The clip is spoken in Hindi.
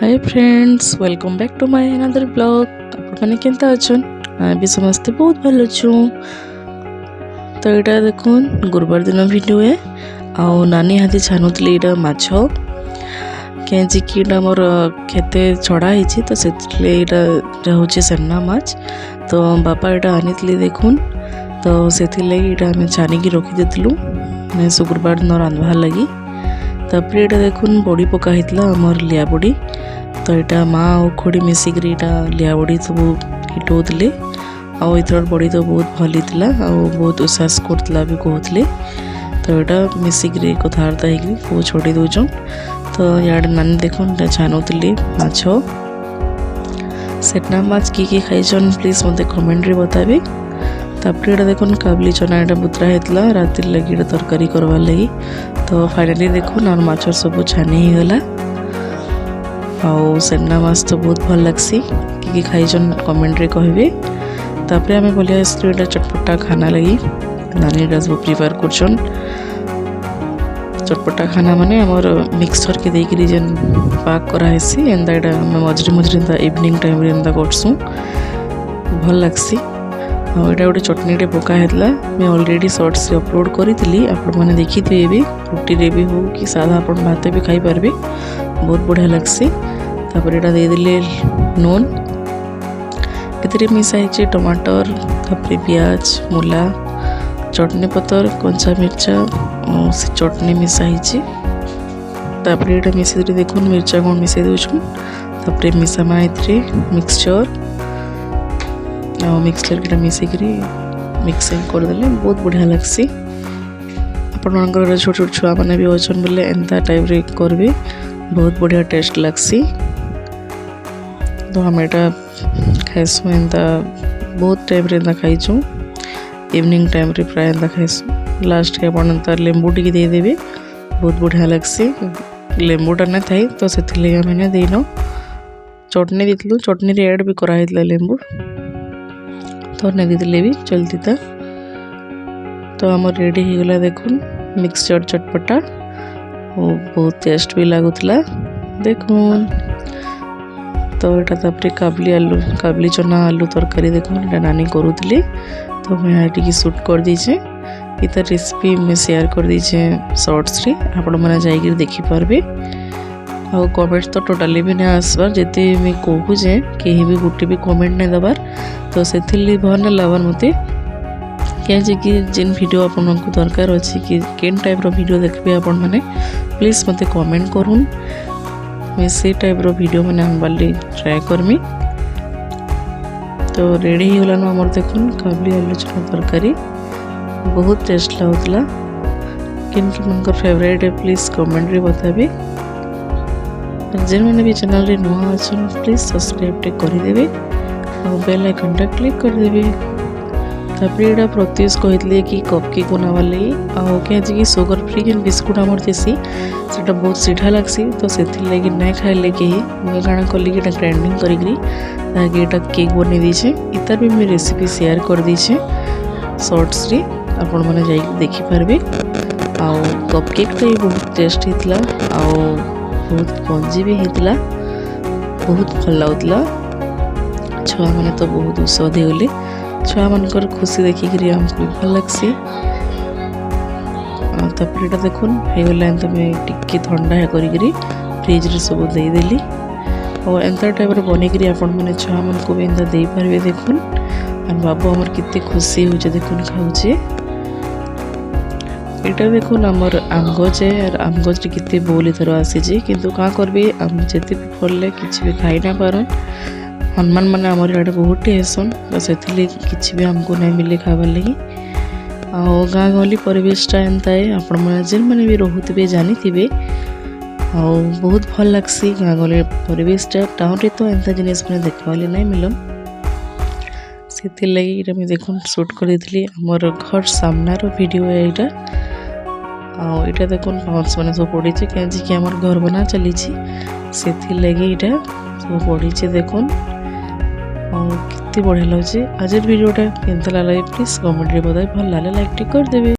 Hi friends, welcome back to my another blog. आपने केंता अछन? भी समस्ते बहुत भल अच्छू। तो यहाँ देखुन गुरुवार दिन वीडियो है आउ नानी हाथी छानुतली इटा माछ कैंचिकी मोर खेते छड़ा होती तो से हूँ सेन्ना माछ। तो बापा यहाँ आनी देखुन तो से आम छानिकी रखी देलु शुक्रवार दिन रांधवार लगी। तापर यहाँ देखुन बड़ी पका होता आमर लिया बड़ी। तो यहाँ माँ और खुड़ी मिसिक लिया बड़ी सब हिटौले आईथर बड़ी तो बहुत भल होता बहुत उसास करता भी कहते। तो यहाँ मिसिक कथबार्ता हो छोड़ी दौन। तो यार नानी देखुन छानुली माछ सेटना माछ किए खाईन प्लीज मत कमेंट रे बताबे। तापर यहाँ देखुन काबली चना यहाँ बुतरा होता राति लगी तरकारी करवार लगी। तो फाइनाली देखुन और माछ सब छानी गला आउ सेन्ना माछ तो बहुत भल लगसी कि खाईन कमेंट रे कहबे। तापर आम बोलिया चटपटा खाना लगी नानी सब प्रिपेयर करछन। चटपटा खाना माने आमर मिक्सचर के देकरी जेन पाक कराहेसी एंदा एटा मझरे मझरे इवनिंग टाइम रे एंदा करसु भल लगसी। यहाँ गोटे चटनी पका होता मैं ऑलरेडी शॉर्ट्स रे अपलोड करी आपण मैंने देखी थे भी रुटी रे भी हो कि सादा आपण भात भी खाई पारबे बहुत बढ़िया लगसी। तापर यहाँ देदेले नून ए मिसाई टमाटर तापर प्याज मूला चटनी पतर कंचा मिर्चा और चटनी मिसाई। तापर यहाँ मिसे देखुन मिर्चा गुण मिसई दूँ। तापर मिसामा मिक्सचर मिक्सचर के मिसिक मिक्सिंग करदे बहुत बढ़िया लगसी। आपण छोट छोट छुआ मैंने भी अच्छा बोले एंता टाइप रे करबे बहुत बढ़िया टेस्ट लगसी। तो हम यहाँ खाइसु एंता बहुत टाइम रे एंता खाइचु इवनिंग टाइम रे प्राय एंता खाइसु। लास्ट के आपण एंता लेंबू टी देदेवे बहुत बढ़िया लगसी। लेंबूटा ना थाई तो से मैंने देन चटनी देलु चटनी रे ऐड भी कराइला लेंबू तो नहीं देले भी चलती था। तो आम रेडी हो गला देखुन मिक्सचर चटपटा वो बहुत टेस्ट भी लगुला देखुन। तो यहाँ तापर काबली चना आलू तरकारी देखुन यहाँ नानी करुली तो मैं यहाँ शूट कर दीचे इतर रेसिपी मैं शेयर कर दीचे शॉर्ट्स रे आपण मैंने जाकर देखिपारे। और कमेंट तो टोटाली भी नहीं आसबार जिते मुझे कहूँ जे कहीं भी गोटे भी कमेंट नहीं दबार तो से भल लगवार मत कि जिन वीडियो आपन को दरकार अच्छी कि केन टाइप रो वीडियो देखबे आपण माने प्लीज मते कमेंट करूँ मैं से टाइप रो वीडियो मैंने हम बाली ट्राए करमी। तो रेडी हो गलान आमर देखुन काबली आलू चना तरकारी बहुत टेस्ट लगुला किन मन फेवरेट है प्लीज कमेंट रे बताबे। जेन मैंने भी चैनल रे नुआ अच्छन प्लीज सब्सक्राइब करदेवे और बेल आइकन टा क्लिक करदेवे। तापर यहाँ प्रत्युष कहते कि कपकेक बनावार लगी कि सुगर फ्री जेन बिस्कुट आमर देसी से बहुत सीधा लगसी तो से लगी नहीं खाइले कहीं मुझे काଣା कली ग्राइंडिंग करा केक बन दीचे इतार भी मुझे रेसिपी शेयर कर दीचे शॉर्ट्स रे आपण मैंने जाइए देखिपारे। आउ कपकेक तो बहुत टेस्ट होता बहुत पंजी भी होता बहुत भल लगुला छुआ मैंने तो बहुत उत्सव गले छुआ मानकर खुशी देखिक आमको भी भल लगसी। तापर यहाँ देखुन हो गला एंता मैं टिके ठंडा करी फ्रिज रे सब देदेली और एंता टाइप बनईकरी आपण मैंने छुआ मन को भी एंता दे पारे देखुन और बाबू आमर कितने खुशी हो देखुन खाऊे। यहाँ देखुन आमर आम गज है और आम गज कितने बोल इधर आसी किंतु क्या करबे आम जिते भी फलले किसी भी खाई ना पारन हनुमान मैंने आमर यहाँ बहुत हेसन तो से किसी भी आमको नहीं मिले खाबार लगी। आ गाँ गहली परिवेशटा एंता है आपण मैंने जेन मैंने भी रोते जानी थे बहुत भल लगसी गाँ गहली परिवेशटा टाउन रे तो एंता जिनिस मैंने देखा नहीं मिलन से लगी मुझे देखुन शूट कर आमर घर सामनार वीडियो है यहाँ। यहाँ देखुन पाउच मैंने सब पड़ी कहीं आम घर बना चली से लगी यहाँ सब पड़ी देखुन कितनी बढ़िया लगे। आज वीडियोटा केमता लगे प्लीज कमेंट रे बताए भल लाइक टी कर देवे।